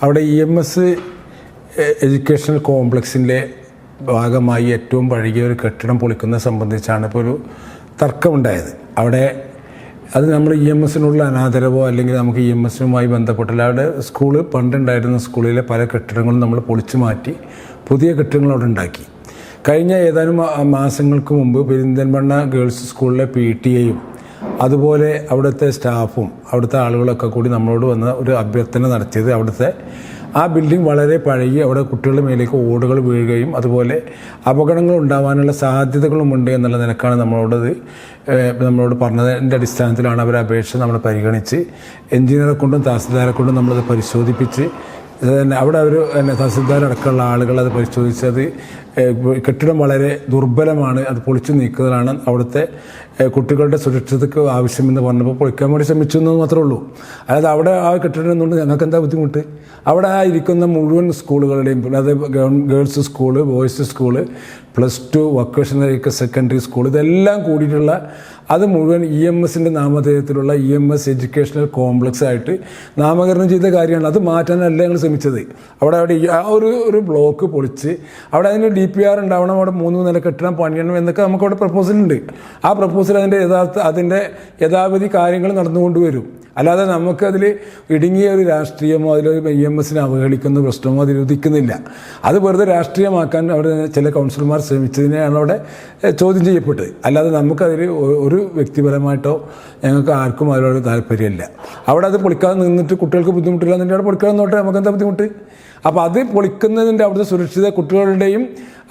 അവിടെ EMS educational കോംപ്ലക്സിൻ്റെ ഭാഗമായി ഏറ്റവും പഴകിയ ഒരു കെട്ടിടം പൊളിക്കുന്നത് സംബന്ധിച്ചാണ് ഇപ്പോൾ ഒരു തർക്കമുണ്ടായത്. അവിടെ അത് നമ്മൾ EMSനുള്ള അനാദരവോ അല്ലെങ്കിൽ നമുക്ക് EMSനുമായി ബന്ധപ്പെട്ടില്ല. അവിടെ പണ്ടുണ്ടായിരുന്ന സ്കൂളിലെ പല കെട്ടിടങ്ങളും നമ്മൾ പൊളിച്ചു മാറ്റി പുതിയ കെട്ടിടങ്ങൾ അവിടെ ഉണ്ടാക്കി. കഴിഞ്ഞ ഏതാനും മാസങ്ങൾക്ക് മുമ്പ് പെരിന്തൽമണ്ണ ഗേൾസ് സ്കൂളിലെ PTA-യും അതുപോലെ അവിടുത്തെ സ്റ്റാഫും അവിടുത്തെ ആളുകളൊക്കെ കൂടി നമ്മളോട് വന്ന ഒരു അഭ്യർത്ഥന നടത്തിയത് അവിടുത്തെ ആ ബിൽഡിംഗ് വളരെ പഴകി അവിടെ കുട്ടികളുടെ മേലേക്ക് ഓടുകൾ വീഴുകയും അതുപോലെ അപകടങ്ങൾ ഉണ്ടാകാനുള്ള സാധ്യതകളുമുണ്ട് എന്നുള്ള നിലക്കാണ് നമ്മളോട് പറഞ്ഞതിൻ്റെ അടിസ്ഥാനത്തിലാണ് അവർ അപേക്ഷ നമ്മൾ പരിഗണിച്ച് എഞ്ചിനീയറെ കൊണ്ടും തഹസിൽദാരെ കൊണ്ടും നമ്മളത് പരിശോധിപ്പിച്ച് അവിടെ അവർ തഹസിൽദാരടക്കമുള്ള ആളുകൾ അത് പരിശോധിച്ചത് കെട്ടിടം വളരെ ദുർബലമാണ്, അത് പൊളിച്ചു നീക്കുന്നതാണ് അവിടുത്തെ കുട്ടികളുടെ സുരക്ഷിതക്ക് ആവശ്യമെന്ന് പറഞ്ഞപ്പോൾ പൊളിക്കാൻ വേണ്ടി ശ്രമിച്ചു എന്ന് മാത്രമേ ഉള്ളൂ. അതായത് അവിടെ ആ കെട്ടിടം എന്നുകൊണ്ട് ഞങ്ങൾക്ക് എന്താ ബുദ്ധിമുട്ട്? അവിടെ ആ ഇരിക്കുന്ന മുഴുവൻ സ്കൂളുകളുടെയും, അത് girls school, boys school, +2 vocational secondary school, ഇതെല്ലാം കൂടിയിട്ടുള്ള അത് മുഴുവൻ EMSൻ്റെ നാമധേയത്തിലുള്ള EMS എഡ്യൂക്കേഷണൽ കോംപ്ലക്സ് ആയിട്ട് നാമകരണം ചെയ്ത കാര്യമാണ്. അത് മാറ്റാനല്ല ഞങ്ങൾ ശ്രമിച്ചത്. അവിടെ ആ ഒരു ബ്ലോക്ക് പൊളിച്ച് അവിടെ അതിന് DPR ഉണ്ടാവണം, അവിടെ 3 നില കെട്ടിടം പണിയണം എന്നൊക്കെ നമുക്കവിടെ പ്രപ്പോസലുണ്ട്. ആ പ്രപ്പോസൽ അതിൻ്റെ യഥാവിധി കാര്യങ്ങൾ നടന്നുകൊണ്ടുവരും. അല്ലാതെ നമുക്കതിൽ ഇടുങ്ങിയ ഒരു രാഷ്ട്രീയമോ അതിലൊരു EMSനെ അവഹേളിക്കുന്ന പ്രശ്നമോ അതിൽ ഉദിക്കുന്നില്ല. അത് വെറുതെ രാഷ്ട്രീയമാക്കാൻ അവിടെ ചില കൗൺസിലർമാർ ശ്രമിച്ചതിനെയാണ് അവിടെ ചോദ്യം ചെയ്യപ്പെട്ടത്. അല്ലാതെ നമുക്കതിൽ ഒരു വ്യക്തിപരമായിട്ടോ ഞങ്ങൾക്ക് ആർക്കും അതിനോട് താല്പര്യമില്ല. അവിടെ അത് പൊളിക്കാതെ നിന്നിട്ട് കുട്ടികൾക്ക് ബുദ്ധിമുട്ടില്ല എന്നിട്ട് അവിടെ പൊളിക്കാതെ നോട്ടെ, നമുക്ക് എന്താ ബുദ്ധിമുട്ട്? അപ്പോൾ അത് പൊളിക്കുന്നതിൻ്റെ അവിടുത്തെ സുരക്ഷിത കുട്ടികളുടെയും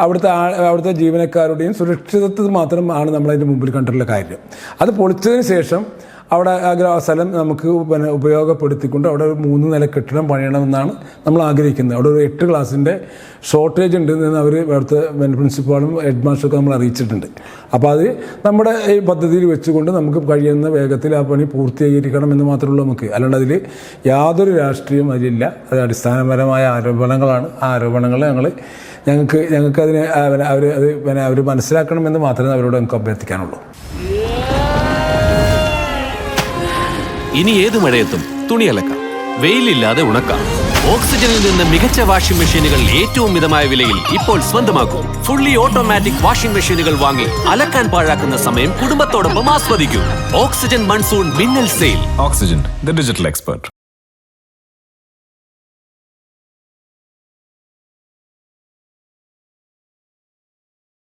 അവിടുത്തെ ജീവനക്കാരുടെയും സുരക്ഷിതത്വം മാത്രമാണ് നമ്മളതിൻ്റെ മുമ്പിൽ കണ്ടിട്ടുള്ള കാര്യം. അത് പൊളിച്ചതിന് ശേഷം അവിടെ ആ സ്ഥലം നമുക്ക് ഉപയോഗപ്പെടുത്തിക്കൊണ്ട് അവിടെ ഒരു 3 നില കെട്ടിടം പണിയണമെന്നാണ് നമ്മൾ ആഗ്രഹിക്കുന്നത്. അവിടെ ഒരു 8 ക്ലാസ്സിൻ്റെ ഷോർട്ടേജ് ഉണ്ട് എന്ന് അവർ അവിടുത്തെ പ്രിൻസിപ്പാളും ഹെഡ് മാസ്റ്ററൊക്കെ നമ്മൾ അറിയിച്ചിട്ടുണ്ട്. അപ്പോൾ അത് നമ്മുടെ ഈ പദ്ധതിയിൽ വെച്ചുകൊണ്ട് നമുക്ക് കഴിയുന്ന വേഗത്തിൽ ആ പണി പൂർത്തീകരിക്കണം എന്ന് മാത്രമേ ഉള്ളൂ നമുക്ക്. അല്ലാണ്ട് അതിൽ യാതൊരു രാഷ്ട്രീയവും അതിലില്ല. അത് അടിസ്ഥാനപരമായ ആരോപണങ്ങളാണ്. ആ ആരോപണങ്ങൾ ഞങ്ങൾക്കതിനെ അവർ മനസ്സിലാക്കണമെന്ന് മാത്രമേ അവരോട് നമുക്ക് അഭ്യർത്ഥിക്കാനുള്ളൂ. ഇനി ഏത് മഴയത്തും തുണി അലക്കാം, വെയിലില്ലാതെ ഉണക്കാം. ഓക്സിജനിൽ നിന്ന് മികച്ച വാഷിംഗ് മെഷീനുകൾ ഏറ്റവും മിതമായ വിലയിൽ ഇപ്പോൾ സ്വന്തമാക്കൂ. ഫുള്ളി ഓട്ടോമാറ്റിക് വാഷിംഗ് മെഷീനുകൾ വാങ്ങി അലക്കാൻ പാഴാക്കുന്ന സമയം കുടുംബത്തോടൊപ്പം ആസ്വദിക്കൂ. ഓക്സിജൻ മൺസൂൺ മിന്നൽ sale. Oxygen, the digital expert.